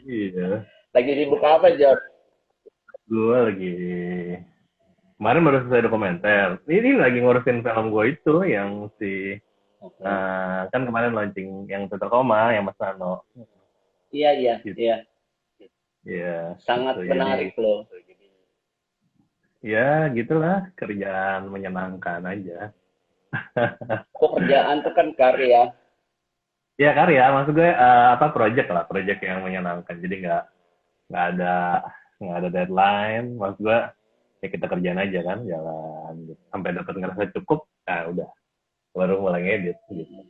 Iya, Lagi sibuk apa, Jor? gue lagi kemarin baru selesai dokumenter. Ini lagi ngurusin film gue itu yang si Oke. kan kemarin launching yang Teater Koma yang Mas Nano. Iya, iya, Gitu. iya. Iya, Sangat gitu. Jadi menarik loh. ya gitulah kerjaan menyenangkan aja. Pekerjaan tuh kan karya. Ya karya, maksud gue apa project lah, project yang menyenangkan. Jadi nggak ada nggak ada deadline. Maksud gue ya kita kerjaan aja kan, jalan gitu. Sampai dapat ngerasa cukup, nah udah baru mulai ngedit gitu. Mm-mm.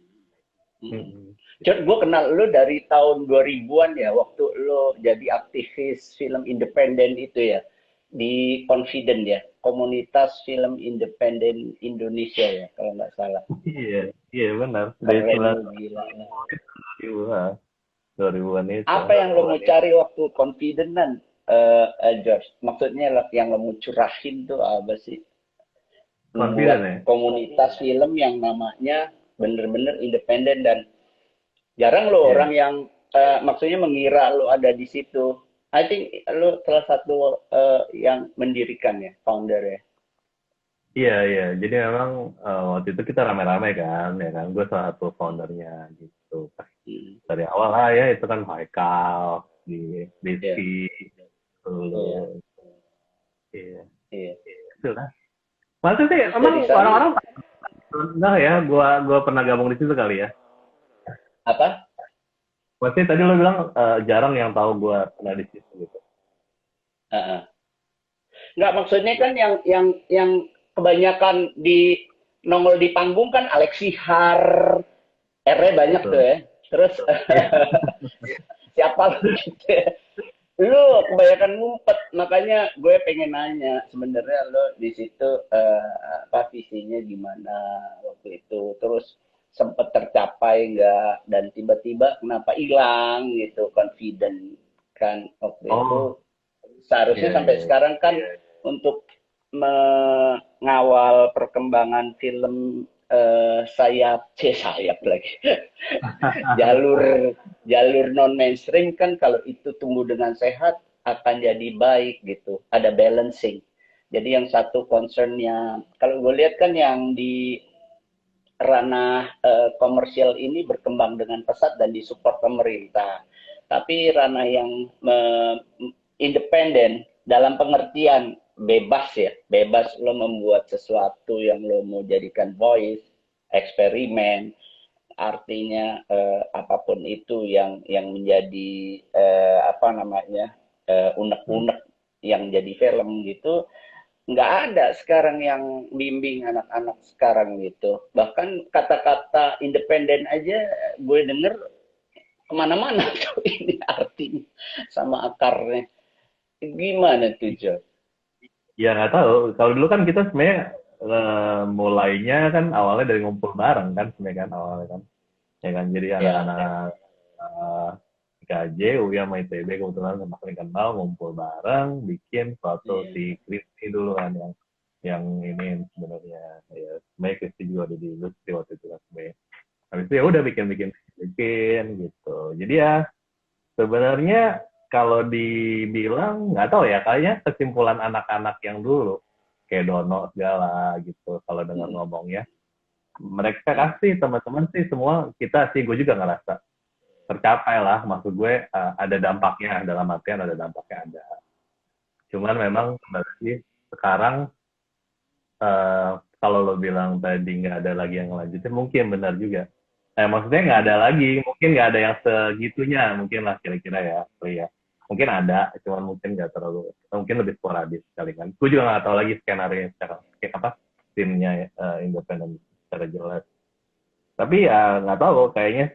Mm-mm. Mm-mm. Jor, gue kenal lu dari tahun 2000-an ya, waktu lu jadi aktivis film independen itu ya, di Confident ya, komunitas film independen Indonesia ya, kalau nggak salah. Iya, iya benar. Dari Keren sembilan lu, gila. 2000-an itu. Apa yang lo mau cari waktu Confidentan, George? Maksudnya yang lo mau curahin tuh apa sih? Confident Membuat ya? komunitas film yang namanya bener-bener independen dan jarang lo Iya. orang yang maksudnya mengira lo ada di situ. I think lo salah satu yang mendirikan ya, founder ya. Iya, iya. Jadi memang waktu itu kita rame-rame kan, ya kan. Gue salah satu foundernya gitu. Hmm. Dari awal lah ya, itu kan Haikal, di Iya, Rizky, dulu. iya, Iya, iya. itu lah. Maksudnya sih, Terus emang dari sana orang-orang enggak ya, gua pernah gabung di situ kali ya. apa? Maksudnya tadi lo bilang jarang yang tahu gua pernah di situ gitu. Uh-uh. Nggak, maksudnya kan yang kebanyakan di nongol di panggung kan Alexi Har, R-nya banyak tuh Betul. ya. Terus Iya. siapa lu gitu ya. Lu kebanyakan ngumpet, makanya gue pengen nanya sebenarnya lo di situ apa visinya gimana waktu itu, terus sempet tercapai nggak, dan tiba-tiba kenapa hilang gitu confident kan waktu Oh, itu. Seharusnya iya, sampai iya, iya. sekarang kan untuk mengawal perkembangan film sayap, sayap lagi, jalur jalur non mainstream kan kalau itu tumbuh dengan sehat akan jadi baik gitu, ada balancing. Jadi yang satu concernnya, kalau gue lihat kan yang di ranah komersial ini berkembang dengan pesat dan disupport pemerintah. Tapi ranah yang independen dalam pengertian bebas ya, bebas lo membuat sesuatu yang lo mau jadikan voice, eksperimen, artinya apapun itu yang menjadi apa namanya Hmm. unek-unek yang jadi film gitu, nggak ada sekarang yang bimbing anak-anak sekarang gitu. Bahkan kata-kata independen aja gue denger kemana-mana tuh ini artinya sama akarnya. Gimana tuh, Jo? Ya nggak tahu. Kalau dulu kan kita sebenarnya mulainya kan awalnya dari ngumpul bareng kan sebenarnya kan awalnya kan. Ya kan. Jadi Ya, anak-anak IKJ, UI sama ITB kebetulan sama saling kenal ngumpul bareng bikin suatu iya, si Kristi dulu kan yang ini sebenarnya ya sebenarnya Kristi juga ada di industri waktu itu kan sebenarnya. Habis itu ya udah bikin gitu. Jadi ya sebenarnya kalau dibilang nggak tahu ya kayaknya kesimpulan anak-anak yang dulu kayak Dono segala gitu kalau dengar mm, ngomongnya mereka mm, kasih teman-teman sih semua kita sih gue juga ngerasa tercapai lah maksud gue ada dampaknya dalam artian ada dampaknya ada cuman memang kembali sekarang uh, kalau lo bilang tadi nggak ada lagi yang lanjutin mungkin benar juga maksudnya nggak ada mm, lagi mungkin nggak ada yang segitunya mungkin lah kira-kira ya oh iya mungkin ada cuman mungkin nggak terlalu mungkin lebih sporadis kali kan gue juga nggak tahu lagi skenario secara kayak apa timnya independen secara jelas tapi ya nggak tahu kayaknya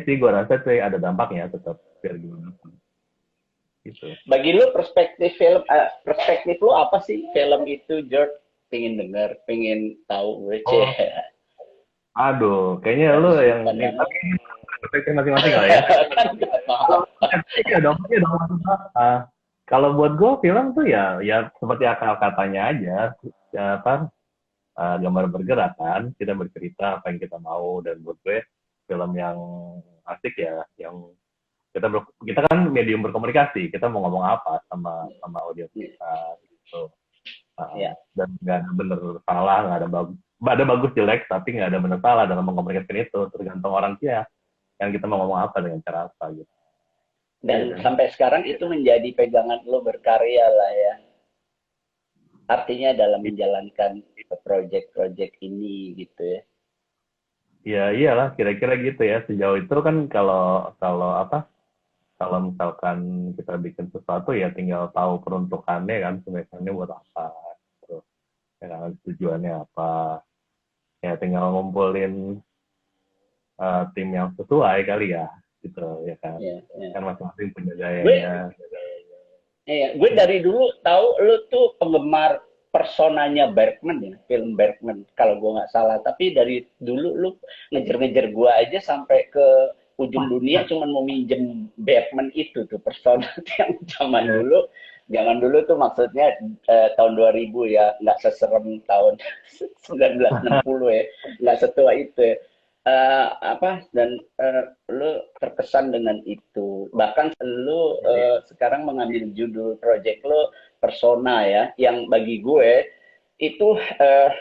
sih gue rasa sih ada dampaknya tetap biar gimana pun gitu. bagi lu perspektif film, perspektif lu apa sih film itu, George? Pengen dengar, pengen tahu gue, Oh, aduh, kayaknya lu dari sudut yang ini pandang lo. tapi perspektif masing-masing lah ya. Kan gak Kalau mau. iya dong maksudnya. Kalau buat gue film tuh ya seperti akal katanya aja, ya, apa gambar bergerak kan, kita bercerita apa yang kita mau dan buat gue film yang asik ya, yang kita kan medium berkomunikasi, kita mau ngomong apa sama audiens kita gitu. Ya. Dan nggak ada bener salah, nggak ada bagus jelek, tapi nggak ada bener salah dalam mengkomunikasikan itu, tergantung orang dia yang kita mau ngomong apa dengan cara apa gitu. Dan sampai sekarang itu menjadi pegangan lo berkarya lah ya. Artinya dalam menjalankan proyek-proyek ini gitu ya. Ya iyalah, kira-kira gitu ya. Sejauh itu kan kalau kalau apa? Kalau misalkan kita bikin sesuatu ya tinggal tahu peruntukannya kan, sebenarnya buat apa, terus ya kan, tujuannya apa. Ya tinggal ngumpulin tim yang sesuai kali ya, gitu ya kan. Ya, ya. Kan masing-masing punya gayanya. Gue dari dulu tahu lu tuh penggemar personanya Bergman ya, film Bergman kalau gue nggak salah. Tapi dari dulu lu ngejar-ngejar gue aja sampai ke ujung dunia cuman mau minjem Bergman itu tuh persona yang zaman dulu tuh maksudnya tahun 2000 ya, nggak seserem tahun 1960 ya, nggak setua itu ya. Lu terkesan dengan itu, bahkan lu sekarang mengambil judul project lu persona ya, yang bagi gue itu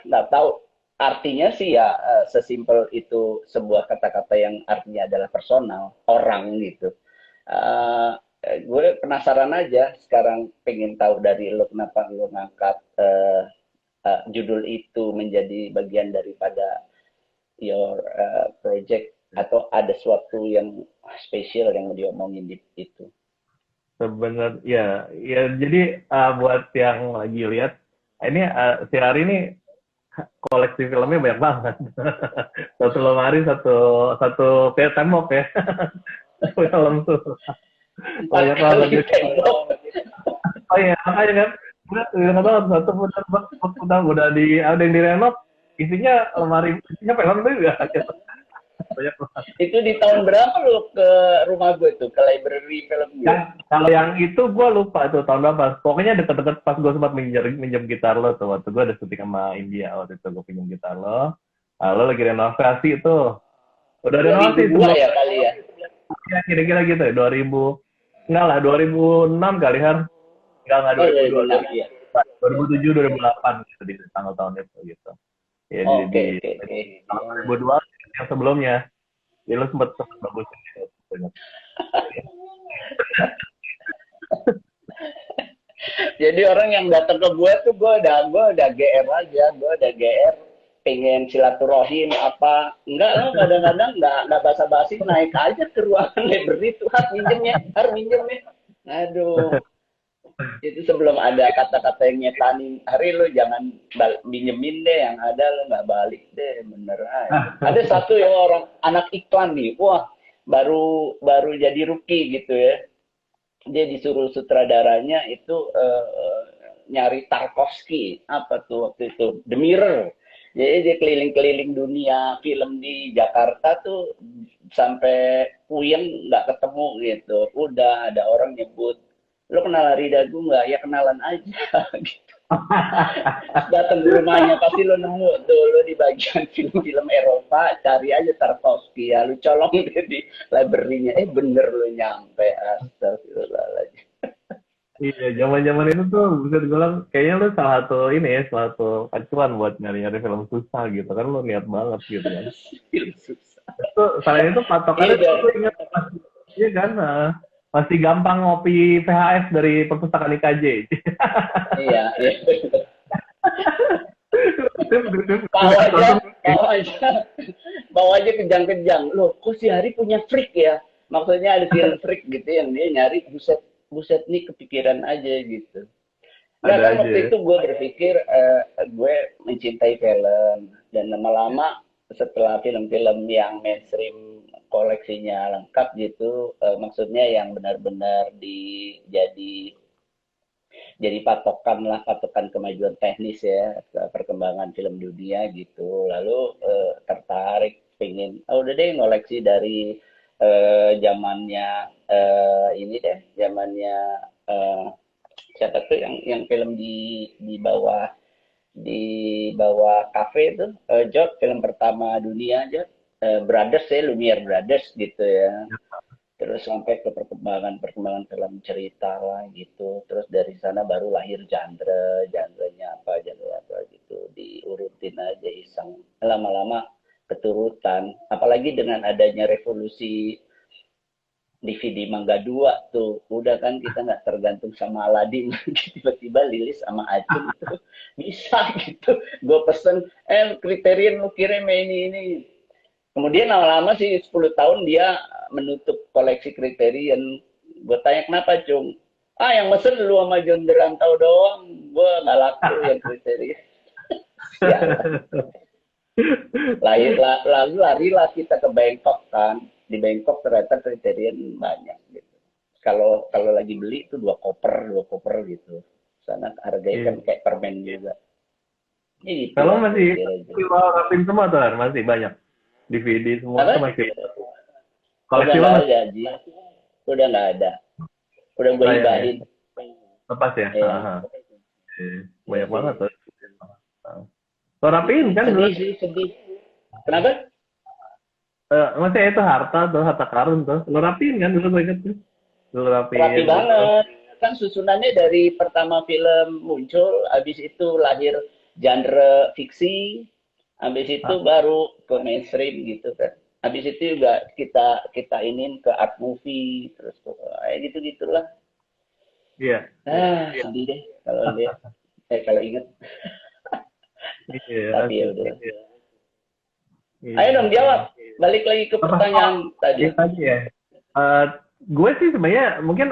nggak tahu artinya sih ya, sesimpel itu sebuah kata-kata yang artinya adalah personal orang gitu. Gue penasaran aja sekarang, pengen tahu dari lu kenapa lu ngangkat judul itu menjadi bagian daripada your project, atau ada sesuatu yang spesial yang mau diomongin di itu? Sebenarnya ya jadi buat yang lagi lihat ini si Ari ini koleksi filmnya banyak banget. Satu lemari, satu kayak tembok ya. Film tuh banyak banget. Oh iya, makanya kan udah banget, satu udah ada yang direnov, isinya lemari, isinya film tuh juga banyak banget. Itu di tahun berapa lo ke rumah gue tuh, ke library film gue? Kalau yang itu gue lupa tuh tahun berapa. Pokoknya deket-deket pas gue sempat minjem gitar lo tuh. Waktu gue ada syuting sama India, waktu itu gue pinjam gitar lo. Lo lagi renovasi tuh. Udah renovasi 2002 ya kali ya? Ya kira-kira gitu ya. 2000, enggak lah, 2006 kali Har. Enggak 2002. Iya. 2007, 2008 gitu di tanggal-tahun itu gitu. Ya Oke. tahun 2002 yang sebelumnya. Jadi lo sempat bagus gitu. Jadi orang yang datang ke gue tuh gue udah GR aja, gue udah GR pengen silaturahim apa, enggak lah, kadang-kadang nggak basa-basi, naik aja ke ruangan library tuh, harus minjem ya, aduh, itu sebelum ada kata-kata yang nyetanin, Hari lo jangan minjemin deh, yang ada lo nggak balik deh, bener aja. Ada satu yang orang anak iklan nih, wah baru jadi rookie gitu ya, dia disuruh sutradaranya itu nyari Tarkovsky, apa tuh waktu itu, The Mirror. Jadi dia keliling-keliling dunia film di Jakarta tuh sampai puyeng nggak ketemu gitu. Udah ada orang nyebut, lo kenal Ari Dagu nggak? Ya kenalan aja gitu. Datang ke rumahnya pasti lo nemu tuh, lo di bagian film-film Eropa, cari aja Tarkovsky ya, lo colong deh di library-nya, bener lo nyampe, astagfirullahaladzim. Iya, zaman-zaman itu tuh bisa dibilang kayaknya lu salah satu acuan buat nyari-nyari film susah gitu kan, lu niat banget gitu kan. Film susah. Itu selain itu patokannya tuh gue ingat iya kan, masih gampang ngopi VHS dari perpustakaan IKJ. Iya. Bawa aja kejang-kejang. Loh, kok si Hari punya freak ya? Maksudnya ada film freak gitu yang dia nyari, buset nih, kepikiran aja gitu. Nah, kan waktu itu gue berpikir gue mencintai film, dan lama-lama setelah film-film yang mainstream koleksinya lengkap gitu, maksudnya yang benar-benar jadi patokan kemajuan teknis ya, perkembangan film dunia gitu. Lalu tertarik, pengen udah deh ngoleksi dari zamannya siapa tuh yang film di bawah kafe itu, Jod, film pertama dunia, Jod. Brothers ya, Lumiere Brothers gitu ya. Terus sampai ke perkembangan film cerita lah gitu. Terus dari sana baru lahir genre apa gitu. Diurutin aja iseng. Lama-lama keturutan. Apalagi dengan adanya revolusi DVD Mangga 2 tuh. Udah kan kita nggak tergantung sama Aladin. Tiba-tiba Lilis sama Acun tuh bisa gitu. Gue pesen, Criterion lu kirim ini. Kemudian lama-lama sih 10 tahun dia menutup koleksi Criterion. Gue tanya kenapa, Cung? Yang mesen lu sama John Derantau doang. Gue nggak laku yang Criterion. Ya, lalu larilah kita ke Bangkok kan. Di Bangkok ternyata Criterion banyak gitu. Kalau lagi beli itu dua koper gitu. Sana harganya kan kayak permen juga. Gitu. Kalau masih rapin semua tuh, masih banyak. DVD semua itu masih koleksi udah nggak ada, udah nggak ada, udah gue hibahin. Lepas ya? Banyak banget tuh. Lo rapiin kan? Sedih. Kenapa? Maksudnya itu harta karun tuh. Lo rapiin kan dulu, gue inget tuh. Lo rapiin. Rapi banget. Kan susunannya dari pertama film muncul, abis itu lahir genre fiksi, habis itu baru ke mainstream gitu kan. Habis itu juga kita iniin ke art movie, terus gitu-gitulah. Iya. Sedih deh kalau lihat, kalau inget. Tapi ya udah. Ayo dong jawab. Balik lagi ke pertanyaan tadi. Ya. Gue sih sebenarnya mungkin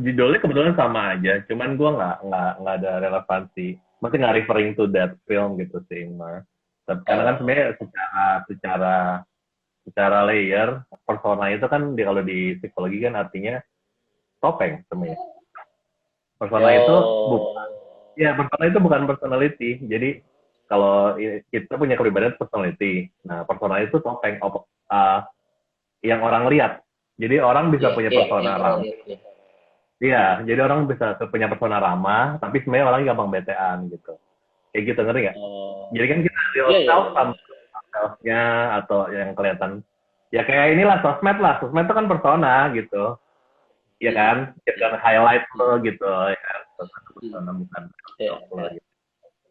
judulnya kebetulan sama aja, cuman gue nggak ada relevansi. Maksudnya nggak referring to that film gitu sih, Mar. Karena kan sebenarnya secara layer persona itu kan kalau di psikologi kan artinya topeng sebenarnya. Persona itu bukan personality. Jadi kalau kita punya kepribadian personality, nah persona itu topeng yang orang lihat. Jadi orang bisa punya persona ramah. Iya, jadi orang bisa punya persona ramah, tapi sebenarnya orang gampang betean gitu. Kayak gitu, ngerti nggak? Jadi kan kita real self-nya atau yang kelihatan, ya kayak inilah sosmed itu kan persona gitu, ya kan? Kita highlight lo gitu, ya kan? Persona bukan lo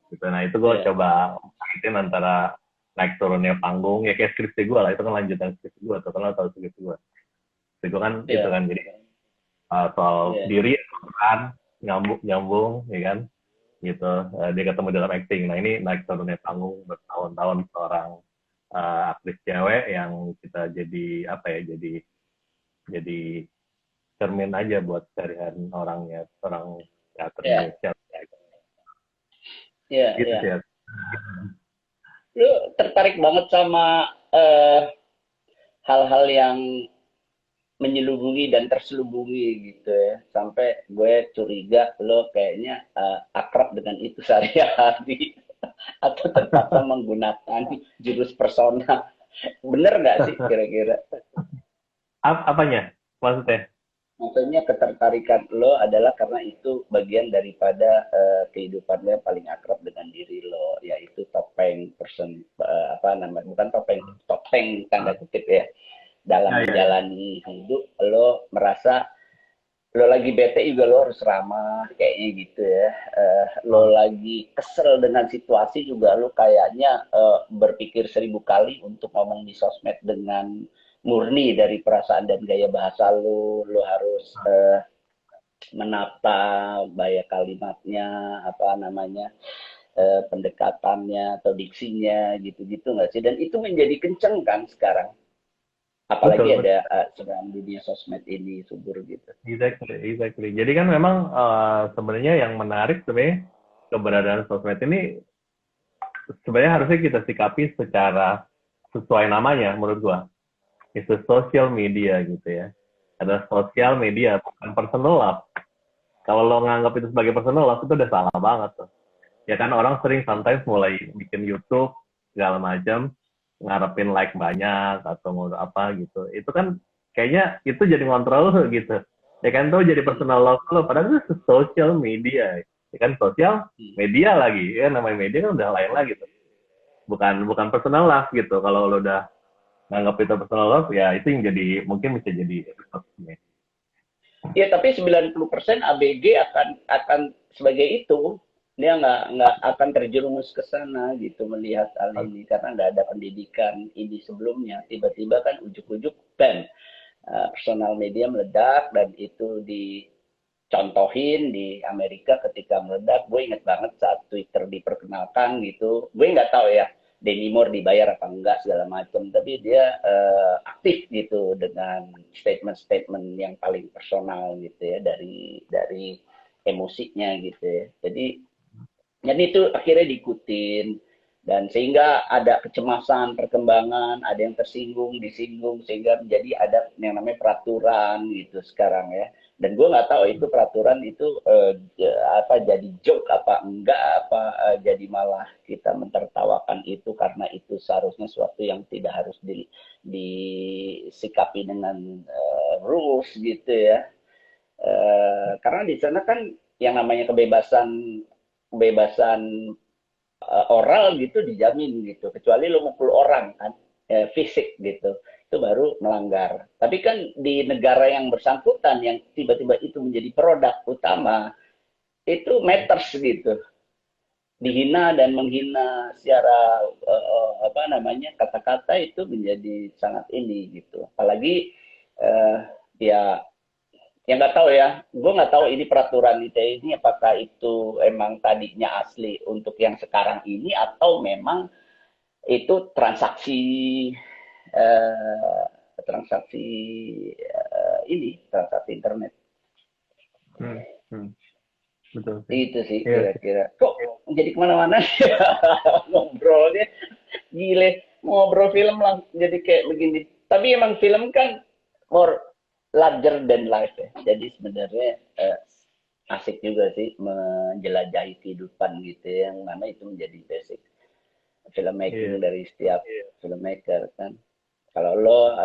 gitu. Nah itu gue coba ngaitin antara naik turunnya panggung, ya kayak skripsi gue lah, itu kan lanjutan skripsi gue, atau kalau tahu skripsi gue. Skripsi gue kan itu kan, jadi soal diri, kan, nyambung, ya kan? Gitu, dia ketemu dalam acting. Nah ini naik turunnya panggung bertahun-tahun seorang aktris cewek yang kita jadi jadi cermin aja buat carian orangnya, orang teater Indonesia. Iya. Lu tertarik banget sama hal-hal yang menyelubungi dan terselubungi gitu ya, sampai gue curiga lo kayaknya akrab dengan itu sehari-hari atau terpaksa menggunakan jurus persona. Bener nggak sih kira-kira? Apanya maksudnya? Maksudnya ketertarikan lo adalah karena itu bagian daripada kehidupan lo yang paling akrab dengan diri lo, yaitu topeng bukan topeng tanda kutip ya. Dalam menjalani hidup, lo merasa lo lagi bete juga lo harus ramah kayaknya gitu ya. Lo lagi kesel dengan situasi juga lo kayaknya berpikir 1000 kali untuk ngomong di sosmed dengan murni dari perasaan dan gaya bahasa lo. Lo harus menata gaya kalimatnya, pendekatannya atau diksinya gitu-gitu nggak sih? Dan itu menjadi kenceng kan sekarang. Apalagi betul. Ada sedang dunia sosmed ini subur gitu. Exactly. Jadi kan memang sebenarnya yang menarik sebenarnya keberadaan sosmed ini sebenarnya harusnya kita sikapi secara sesuai namanya menurut gua. Itu social media gitu ya. Ada sosial media bukan personal love. Kalau lo nganggap itu sebagai personal love itu udah salah banget tuh. Ya kan orang sering sometimes mulai bikin YouTube segala macam ngarepin like banyak atau mau apa gitu, itu kan kayaknya itu jadi ngontrol gitu, ya kan, tuh jadi personal love lo, padahal itu social media, ya kan, sosial media lagi, ya namanya media kan udah lain lagi tuh, bukan personal love gitu. Kalau lo udah nganggap itu personal love, ya itu yang jadi mungkin bisa jadi episode-nya. Ya, tapi 90% ABG akan sebagai itu. Dia nggak akan terjerumus ke sana gitu melihat hal ini karena nggak ada pendidikan ini sebelumnya. Tiba-tiba kan ujuk-ujuk bam, personal media meledak dan itu dicontohin di Amerika ketika meledak. Gue inget banget saat Twitter diperkenalkan gitu. Gue nggak tahu ya Demi Moore dibayar apa enggak segala macam, tapi dia aktif gitu dengan statement-statement yang paling personal gitu ya dari emosinya gitu ya. Jadi itu akhirnya diikutin dan sehingga ada kecemasan perkembangan, ada yang tersinggung, disinggung sehingga menjadi ada yang namanya peraturan gitu sekarang ya. Dan gue nggak tahu itu peraturan itu apa jadi joke apa enggak apa jadi malah kita mentertawakan itu karena itu seharusnya suatu yang tidak harus disikapi dengan rules gitu ya. Karena di sana kan yang namanya kebebasan kebebasan oral gitu dijamin gitu kecuali lo mukul orang kan fisik gitu itu baru melanggar tapi kan di negara yang bersangkutan yang tiba-tiba itu menjadi produk utama itu matters gitu dihina dan menghina secara apa namanya kata-kata itu menjadi sangat ini gitu apalagi ya yang nggak tahu ya, gue nggak tahu ini peraturan ITE ini apakah itu emang tadinya asli untuk yang sekarang ini atau memang itu eh, transaksi ini transaksi internet. Hmm, hmm, betul sih. Itu sih Iya sih. kira-kira. Kok jadi kemana-mana ya ngobrolnya gile ngobrol film lah jadi kayak begini. Tapi emang film kan more larger than life ya. Jadi sebenarnya asik juga sih menjelajahi kehidupan gitu ya, yang mana itu menjadi basic Iya. filmmaking dari setiap filmmaker kan. Kalau lo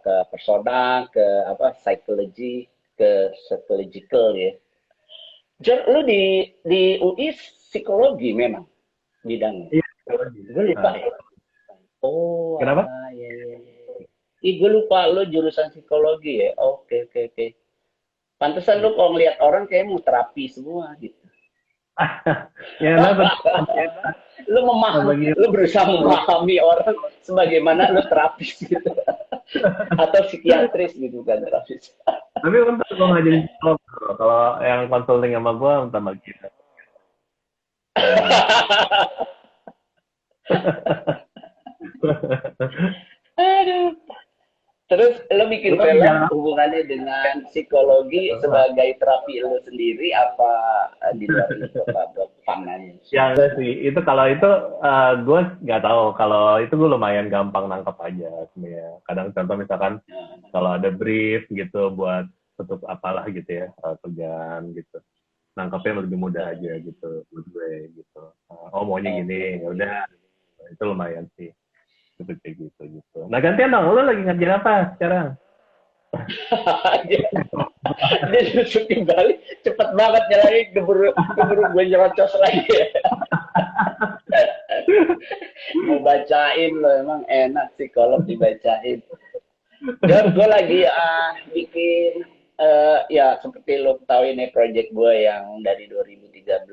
ke persona, ke apa psychology, ke psychological ya. Jar, lo di UI psikologi memang bidangnya. Iya, psikologi. Gue lupa Ah, ya. Oh, kenapa? alah, ya, ya, ya. Ih, gue lupa lo jurusan psikologi ya. Oke, oke, oke. Pantesan lo kalau ngeliat orang kayak mau terapi semua gitu. Ya, kenapa? Lu berusaha memahami orang sebagaimana lu terapis gitu. Atau psikiatris gitu kan terapis. Tapi untuk gue ngajarin psikolog, bro. Kalau yang konsulting sama gue, minta bagian. Aduh. Terus lo bikin Lu film jangan hubungannya dengan psikologi sebagai terapi lo sendiri apa di luar itu apa buat fun aja? yang sih itu kalau itu gue nggak tahu kalau itu gue lumayan gampang nangkep aja sebenarnya. Kadang contoh misalkan kalau ada brief gitu buat tutup apalah gitu ya kerjaan gitu, nangkepnya lebih mudah aja gitu buat gue gitu. Oh maunya gini, ya udah itu lumayan sih seperti gitu gitu. Nah gantian dong, lo lagi ngerjain apa sekarang? Dia susukin balik cepet banget nyalain keburu gue nyerocos lagi. Mau bacain lo emang enak sih kalau dibacain. Dan gue lagi bikin ya seperti lo tahu ini project gue yang dari 2013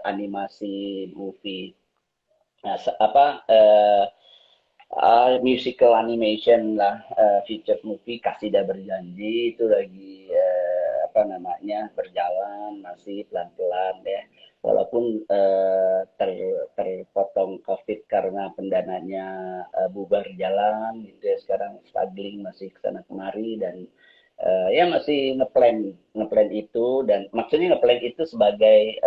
animasi movie nah, musical animation lah feature movie Kasida Berjanji itu lagi apa namanya berjalan masih pelan-pelan ya walaupun terpotong COVID karena pendananya bubar jalan gitu ya sekarang struggling masih kesana kemari dan ya masih ngeplan itu dan maksudnya ngeplan itu sebagai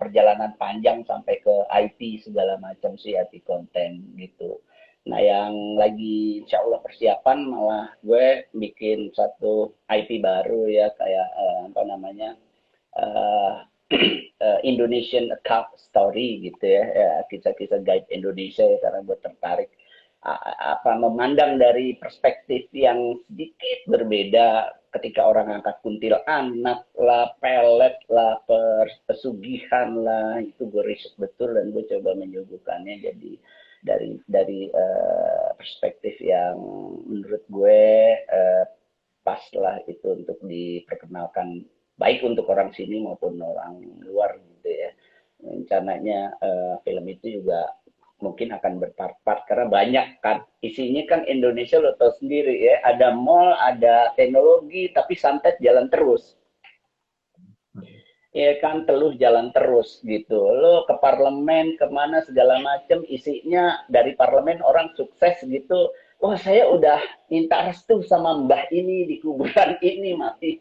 perjalanan panjang sampai ke IP segala macam sih IP konten gitu. Nah yang lagi insya Allah persiapan malah gue bikin satu IP baru ya kayak apa namanya uh, Indonesian account story gitu ya kisah-kisah guide Indonesia ya, karena gue tertarik apa memandang dari perspektif yang sedikit berbeda ketika orang angkat kuntil anak lah, pelet lah, pesugihan lah, itu gue riset betul dan gue coba menyuguhkannya jadi perspektif yang menurut gue pas lah itu untuk diperkenalkan baik untuk orang sini maupun orang luar gitu ya. Rencananya film itu juga mungkin akan berpart-part karena banyak kan isinya kan Indonesia lo tau sendiri ya, ada mall, ada teknologi, tapi santet jalan terus. Ya kan, teluh jalan terus gitu. Lo ke parlemen, kemana segala macam, isinya dari parlemen orang sukses gitu. Wah, saya udah minta restu sama mbah ini di kuburan ini mati.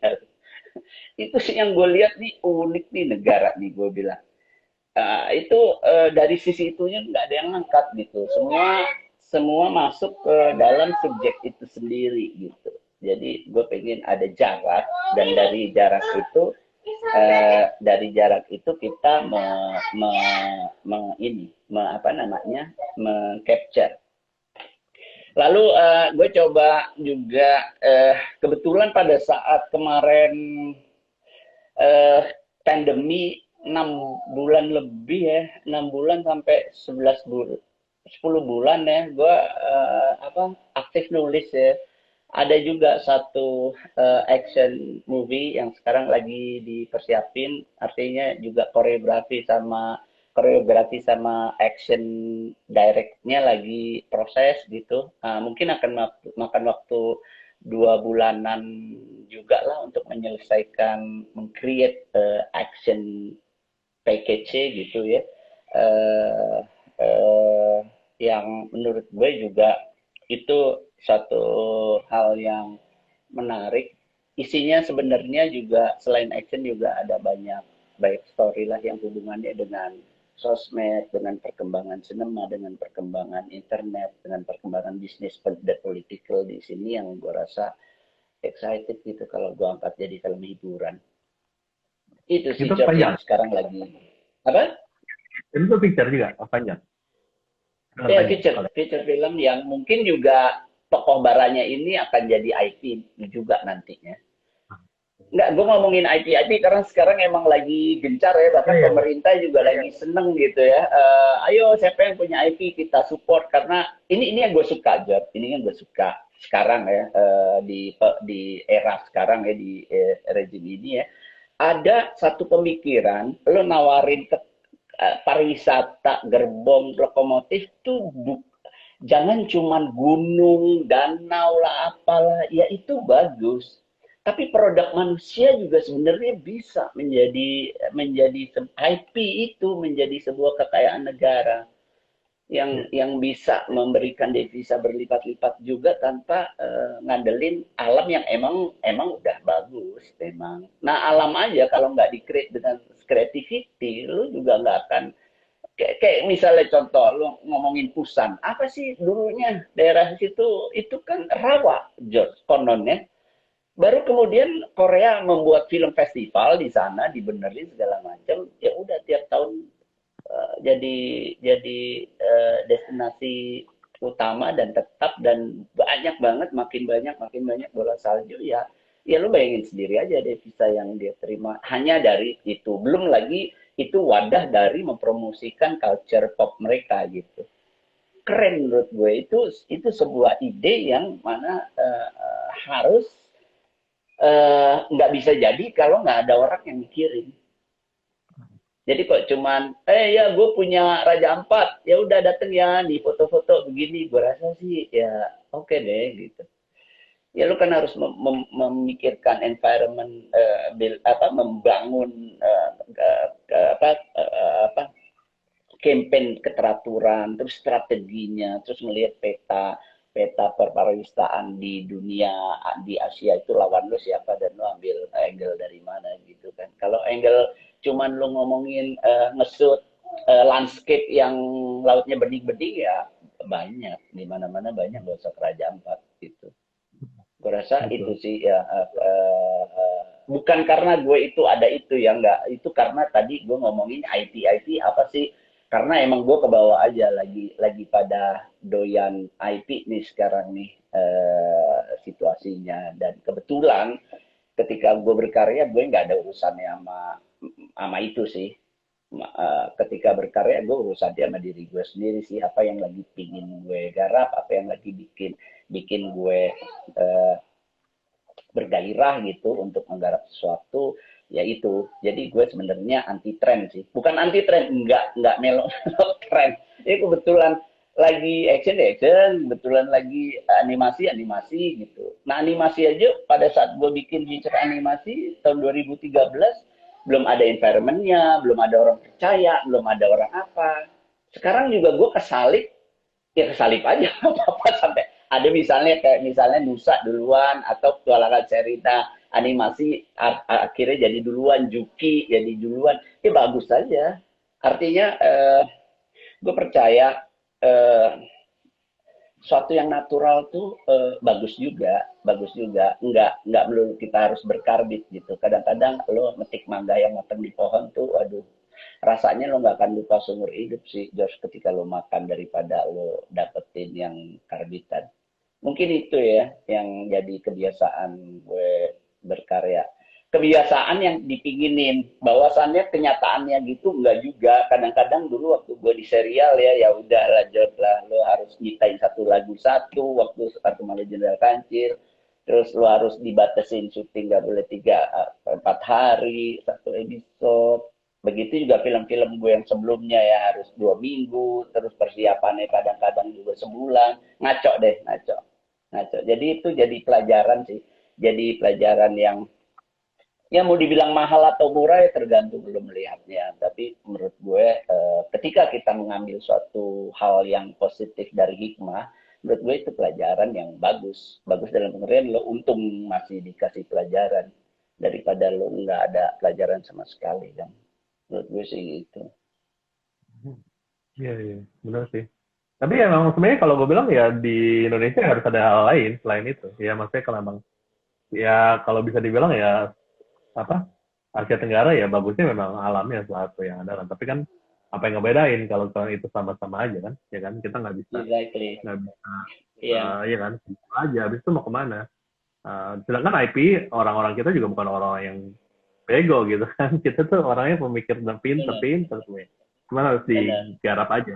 Itu sih yang gue lihat nih unik nih negara nih gue bilang. Itu dari sisi itunya nggak ada yang ngangkat gitu. Semua semua masuk ke dalam subjek itu sendiri gitu. Jadi gue pengen ada jarak dan dari jarak itu kita apa namanya capture. Lalu gue coba juga kebetulan pada saat kemarin uh, pandemi 6 bulan lebih ya, 6 bulan sampai 11 bulan, 10 bulan ya, gue aktif nulis ya. Ada juga satu action movie yang sekarang lagi dipersiapin, artinya juga koreografi sama action directnya lagi proses gitu. Mungkin akan makan waktu 2 bulanan juga lah untuk menyelesaikan mengcreate action package gitu ya. Uh, uh, yang menurut gue juga itu satu hal yang menarik. Isinya sebenarnya juga selain action juga ada banyak story lah yang hubungannya dengan sosmed, dengan perkembangan sinema, dengan perkembangan internet, dengan perkembangan bisnis dan political di sini yang gue rasa excited gitu kalau gue angkat jadi film hiburan. Itu sih Itu job yang panjang. sekarang lagi. Apa? Itu picture juga panjang. Ya, Panjang. feature film yang mungkin juga tokoh baranya ini akan jadi IP juga nantinya. Enggak, gue ngomongin IP karena sekarang emang lagi gencar ya, bahkan pemerintah juga lagi seneng gitu ya. Ayo siapa yang punya IP kita support karena ini yang gue suka, Jod. Ini yang gue suka sekarang ya, di era sekarang ya, di rezim ini ya. Ada satu pemikiran, lo nawarin ke pariwisata gerbong lokomotif tuh jangan cuman gunung, danau lah, apalah, ya itu bagus. Tapi produk manusia juga sebenarnya bisa menjadi IP itu menjadi sebuah kekayaan negara yang bisa memberikan devisa berlipat-lipat juga tanpa ngandelin alam yang emang udah bagus memang. Nah alam aja kalau nggak di-create dengan creativity, lu juga nggak akan kayak misalnya contoh lu ngomongin Pusan, apa sih dulunya daerah situ itu kan rawa, George kononnya. Baru kemudian Korea membuat film festival di sana, dibenerin segala macam, ya udah tiap tahun jadi destinasi utama dan tetap dan banyak banget, makin banyak bola salju ya. Ya lu bayangin sendiri aja devisa yang dia terima hanya dari itu. Belum lagi itu wadah dari mempromosikan culture pop mereka gitu. Keren menurut gue, itu sebuah ide yang mana harus nggak bisa jadi kalau nggak ada orang yang mikirin. Jadi kok cuman, ya gue punya Raja Ampat, ya udah dateng ya di foto-foto begini, gue rasa sih ya oke deh gitu. Ya lu kan harus memikirkan environment, membangun campaign keteraturan, terus strateginya, terus melihat peta peta perpariwistaan di dunia, di Asia itu lawan lu siapa dan lu ambil angle dari mana gitu kan. Kalau angle cuman lu ngomongin ngesut landscape yang lautnya bening-bening ya banyak di mana-mana, banyak, gak usah Kerajaan Empat gitu. Gue rasa itu sih ya bukan karena gue itu ada itu ya, enggak, itu karena tadi gue ngomongin IT apa sih, karena emang gue kebawa aja lagi pada doyan IP nih sekarang nih situasinya, dan kebetulan ketika gue berkarya gue nggak ada urusannya sama itu sih. ketika berkarya gue urusan dia sama diri gue sendiri sih, apa yang lagi pingin gue garap, apa yang lagi bikin bikin gue uh, bergairah gitu untuk menggarap sesuatu, ya itu. Jadi gue sebenarnya anti tren sih, bukan anti tren, enggak melo tren. Ini kebetulan lagi action, kebetulan lagi animasi gitu. Nah animasi aja pada saat gue bikin feature animasi tahun 2013 belum ada environmentnya, belum ada orang percaya, belum ada orang apa. Sekarang juga gue kesalip, ya kesalip aja apa-apa sampai ada misalnya kayak misalnya Nusa duluan atau petualangan cerita animasi akhirnya jadi duluan, Juki jadi duluan, ya bagus saja. Artinya gue percaya eh, suatu yang natural tuh bagus juga. Nggak melulu kita harus berkarbit gitu. Kadang-kadang lo metik mangga yang matang di pohon tuh, waduh, rasanya lo nggak akan lupa seumur hidup sih, Josh, ketika lo makan daripada lo dapetin yang karbitan. Mungkin itu ya yang jadi kebiasaan gue berkarya. Kebiasaan yang dipinginin, bahwasannya kenyataannya gitu enggak juga. Kadang-kadang dulu waktu gue di serial ya udah lanjut lah, lo harus nyiptain satu lagu satu waktu satu malam Jenderal Kancil, terus lo harus dibatasin syuting nggak boleh 3-4 hari satu episode. Begitu juga film-film gue yang sebelumnya ya harus 2 minggu, terus persiapannya kadang-kadang juga sebulan. Ngaco. Jadi itu jadi pelajaran sih. Jadi pelajaran yang ya mau dibilang mahal atau murah ya tergantung belum melihatnya. Tapi menurut gue ketika kita mengambil suatu hal yang positif dari hikmah, menurut gue itu pelajaran yang bagus. Bagus dalam pengertian lo untung masih dikasih pelajaran daripada lo nggak ada pelajaran sama sekali kan. Menurut gue sih gitu. Iya, iya, benar sih. Tapi emang sebenarnya kalau gue bilang ya di Indonesia harus ada hal lain selain itu. Ya maksudnya kalau emang ya kalau bisa dibilang ya apa Asia Tenggara ya bagusnya memang alamnya satu yang ada kan. Tapi kan apa yang ngebedain kalau itu sama-sama aja kan? Ya kan kita Exactly. nggak bisa Iya, ya kan gitu aja. Habis itu mau kemana? Sedangkan IP orang-orang kita juga bukan orang yang bego gitu kan. Kita tuh orangnya pemikir dan benar, pinter semua. Cuma harus benar. digarap aja.